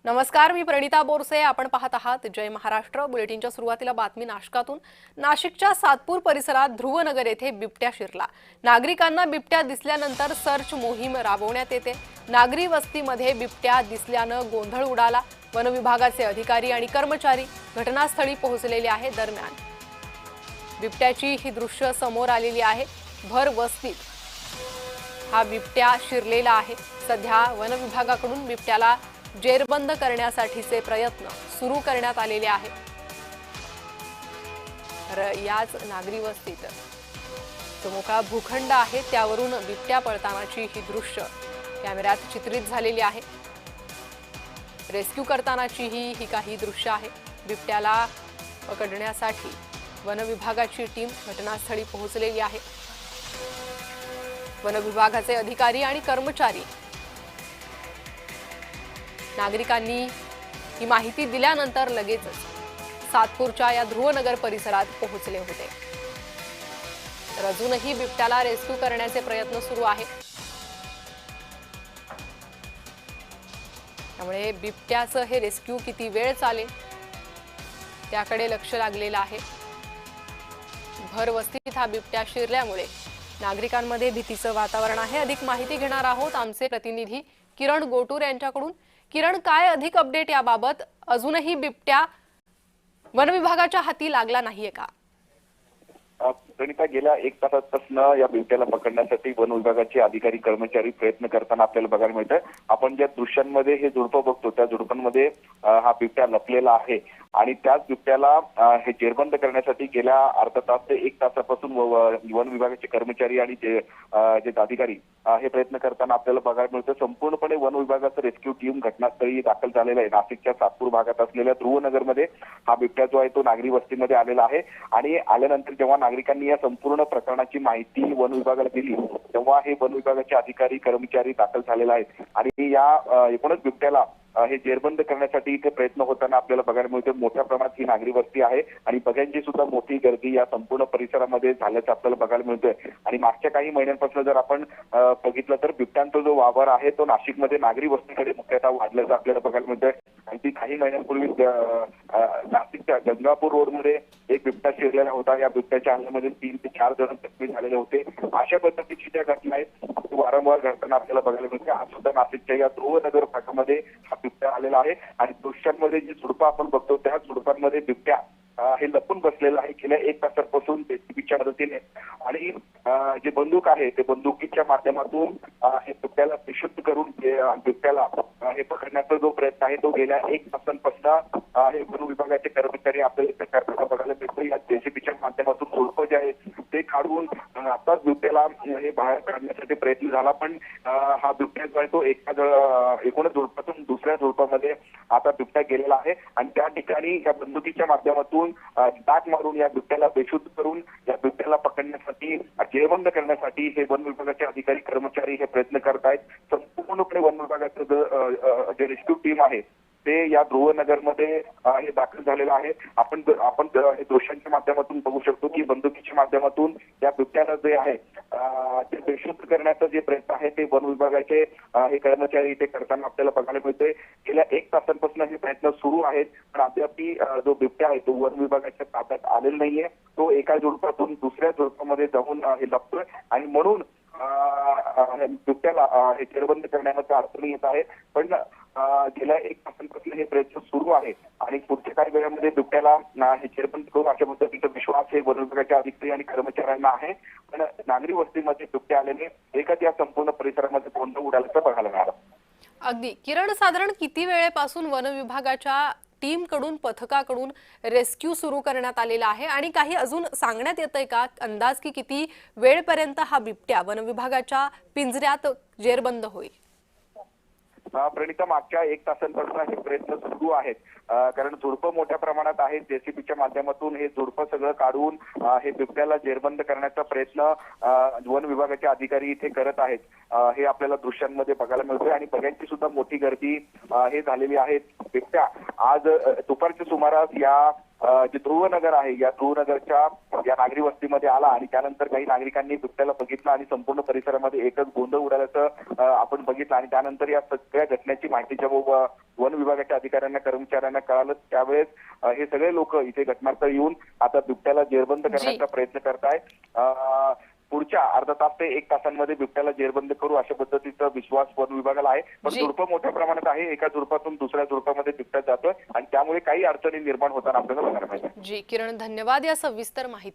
नमस्कार, मी प्रणिता बोरसे. आपण पाहत आहात जय महाराष्ट्र. बुलेटिनच्या सुरुवातीला बातमी नाशिकातून. नाशिकच्या सातपूर परिसरात ध्रुवनगर येथे बिबट्या शिरला. नागरिकांना बिबट्या दिसल्यानंतर सर्च मोहीम राबवण्यात येते. नागरी वस्तीमध्ये बिबट्या दिसल्यानं गोंधळ उडाला. वन विभागाचे अधिकारी आणि कर्मचारी घटनास्थळी पोहोचलेले आहे. दरम्यान बिबट्याची ही दृश्य समोर आलेली आहे. भर वस्तीत हा बिबट्या शिरलेला आहे. सध्या वन विभागाकडून बिबट्याला जेरबंद करण्यासाठीचे प्रयत्न सुरू करण्यात आलेले आहेत. तर याच नागरी वस्तीत जो मोकळा भूखंड आहे त्यावरून बिबट्या पळतानाची ही दृश्य कॅमेऱ्यात चित्रित झालेली आहे. रेस्क्यू करतानाची ही काही दृश्य आहे. बिबट्याला पकडण्यासाठी वन विभागाची टीम घटनास्थळी पोहोचलेली आहे. वन विभागाचे अधिकारी आणि कर्मचारी नागरिकांनी ही माहिती दिल्यानंतर लगेचच सातपूरच्या या ध्रुवनगर परिसरात पोहोचले होते. तर अजूनही बिबट्याला रेस्क्यू करण्याचे प्रयत्न सुरू आहेत. त्यामुळे बिबट्याचं हे रेस्क्यू किती वेळ चालेल त्याकडे लक्ष लागलेलं आहे. भर वस्तीत हा बिबट्या शिरल्यामुळे नागरिकांमध्ये भीतीचं वातावरण आहे. अधिक माहिती घेणार आहोत आमचे प्रतिनिधी किरण गोटूर यांच्याकडून. किरण, काय अधिक अपडेट याबाबत? अजूनही बिबट्या वन विभागाच्या हाती लागला नाहीये का? प्रणिता, गेल्या 1 तासापासून या बिबट्याला पकडण्यासाठी वन विभागाचे अधिकारी कर्मचारी प्रयत्न करताना आपल्याला बघायला मिळतं. आपण ज्या दृश्यांमध्ये हे झुडपं बघतो त्या झुडपांमध्ये हा बिबट्या लपलेला आहे आणि त्याच बिबट्याला हे जेरबंद करण्यासाठी गेल्या अर्धा तास ते 1 तासापासून वन विभागाचे कर्मचारी आणि जे अधिकारी हे प्रयत्न करताना आपल्याला बघायला मिळतं. संपूर्णपणे वन विभागाचं रेस्क्यू टीम घटनास्थळी दाखल झालेलं आहे. नाशिकच्या सातपूर भागात असलेल्या ध्रुवनगरमध्ये हा बिबट्या जो आहे तो नागरी वस्तीमध्ये आलेला आहे आणि आल्यानंतर जेव्हा नागरिकांनी या संपूर्ण प्रकरणाची माहिती वन विभागाला दिली तेव्हा हे वन विभागाचे अधिकारी कर्मचारी दाखल झालेले आहेत आणि या एकूणच बिबट्याला हे जेरबंद करण्यासाठी इथे प्रयत्न होताना आपल्याला बघायला मिळते. मोठ्या प्रमाणात ही नागरी वस्ती आहे आणि बघ्यांची सुद्धा मोठी गर्दी या संपूर्ण परिसरामध्ये झाल्याचं आपल्याला बघायला मिळतोय. आणि मागच्या काही महिन्यांपासून जर आपण बघितलं तर बिबट्यांचा जो वावर आहे तो नाशिकमध्ये नागरी वस्तीकडे मुख्यतः वाढल्याचं आपल्याला बघायला मिळतोय. आणि ती काही महिन्यांपूर्वी नाशिकच्या गंगापूर रोडमध्ये एक बिबट्या शिरलेला होता. या बिबट्याच्या हल्ल्यामध्ये 3 ते 4 जण जखमी झालेले होते. अशा पद्धतीची ज्या घटना आहेत वारंवार घडताना आपल्याला बघायला मिळते. आज सुद्धा नाशिकच्या या ध्रुवनगर भागामध्ये हा बिबट्या आलेला आहे आणि दृश्यांमध्ये जी झुडपं आपण बघतो त्या झुडपांमध्ये बिबट्या हे लपून बसलेलं आहे गेल्या 1 तासापासून जेसीबीच्या मदतीने. आणि जे बंदूक आहे ते बंदुकीच्या माध्यमातून हे बिबट्याला बेशुद्ध करून बिबट्याला हे पकडण्याचा जो प्रयत्न आहे तो गेल्या 1 तासांपासून हे वन विभागाचे कर्मचारी आपल्याला करताना बघायला मिळतो. या जेसीबीच्या माध्यमातून झुडपं जे आहे ते काढून आताच बिबट्याला हे बाहेर काढण्यासाठी प्रयत्न झाला पण हा बिबट्या जो आहे तो एकूणच झुडपातून दुसऱ्या झुडपामध्ये आता बिबट्या गेलेला आहे आणि त्या ठिकाणी या बंदुकीच्या माध्यमातून डाक मारून या बिबट्याला बेशुद्ध करून या बिबट्याला पकडण्यासाठी जेरबंद करण्यासाठी हे वन विभागाचे अधिकारी कर्मचारी हे प्रयत्न करत आहेत. संपूर्णपणे वन विभागाचं जे रेस्क्यू टीम आहे ते या ध्रुवनगरमध्ये हे दाखल झालेलं आहे. आपण हे दृश्यांच्या माध्यमातून बघू शकतो की बंदुकीच्या माध्यमातून या बिबट्याला जे आहे ते बेशुद्ध करण्याचा जे प्रयत्न आहे ते वन विभागाचे हे कर्मचारी ते करताना आपल्याला बघायला मिळतोय. गेल्या 1 तासांपासून हे प्रयत्न सुरू आहेत पण अद्यापही जो बिबट्या आहे तो वन विभागाच्या ताब्यात आलेला नाहीये. तो एका झुडपातून दुसऱ्या झुडपामध्ये जाऊन हे लपतोय आणि म्हणून बिबट्याला हे जेरबंद करण्यामध्ये अडचणी येत आहे. पण गेल्या 1 तासांपासून हे प्रयत्न सुरू आहे आणि पुढच्या काही वेळामध्ये बिबट्याला हे जेरबंद करून अशा पद्धतीचा विश्वास हे वन विभागाच्या अधिकारी आणि कर्मचाऱ्यांना आहे. पण नागरी वस्तीमध्ये बिबट्या आल्याने एकच या संपूर्ण परिसरामध्ये गोंधळ उडाल्याचं बघायला मिळालं. अगदी. किरण, साधारण किती वेळेपासून वन विभागाच्या टीम कडून पथकाकडून रेस्क्यू सुरू करण्यात आलेला आहे आणि काही अजून सांगण्यात येतंय का अंदाज की किती वेळपर्यंत हा बिबट्या वन विभागाच्या पिंजऱ्यात जेरबंद होईल? प्रणिता, मागच्या 1 तासांपासून हे प्रयत्न सुरू आहेत कारण झुडपं मोठ्या प्रमाणात आहेत. जेसीबीच्या माध्यमातून हे झुडपं सगळं काढून हे बिबट्याला जेरबंद करण्याचा प्रयत्न वन विभागाचे अधिकारी इथे करत आहेत. हे आपल्याला दृश्यांमध्ये बघायला मिळतोय आणि बघ्यांची सुद्धा मोठी गर्दी हे झालेली आहे. बिबट्या आज दुपारच्या सुमारास या जे ध्रुवनगर आहे या ध्रुवनगरच्या या नागरी वस्तीमध्ये आला आणि त्यानंतर काही नागरिकांनी बिबट्याला बघितलं आणि संपूर्ण परिसरामध्ये एकच गोंधळ उडाल्याचं आपण बघितलं आणि त्यानंतर या सगळ्या घटनेची माहिती जेव्हा वन विभागाच्या अधिकाऱ्यांना कर्मचाऱ्यांना कळालं त्यावेळेस हे सगळे लोक इथे घटनास्थळ येऊन आता बिबट्याला जेरबंद करण्याचा प्रयत्न करतायत. पुढच्या अर्धा तास ते 1 तासांमध्ये बिबट्याला जेरबंद करू अशा पद्धतीचा विश्वास वन विभागाला आहे. पण जी. झुडपं मोठ्या प्रमाणात आहे. एका झुडपातून दुसऱ्या झुडपामध्ये बिबट्या जातोय आणि त्यामुळे काही अडचणी निर्माण होताना आपल्याला बघायला मिळतात. जी किरण, धन्यवाद या सविस्तर माहिती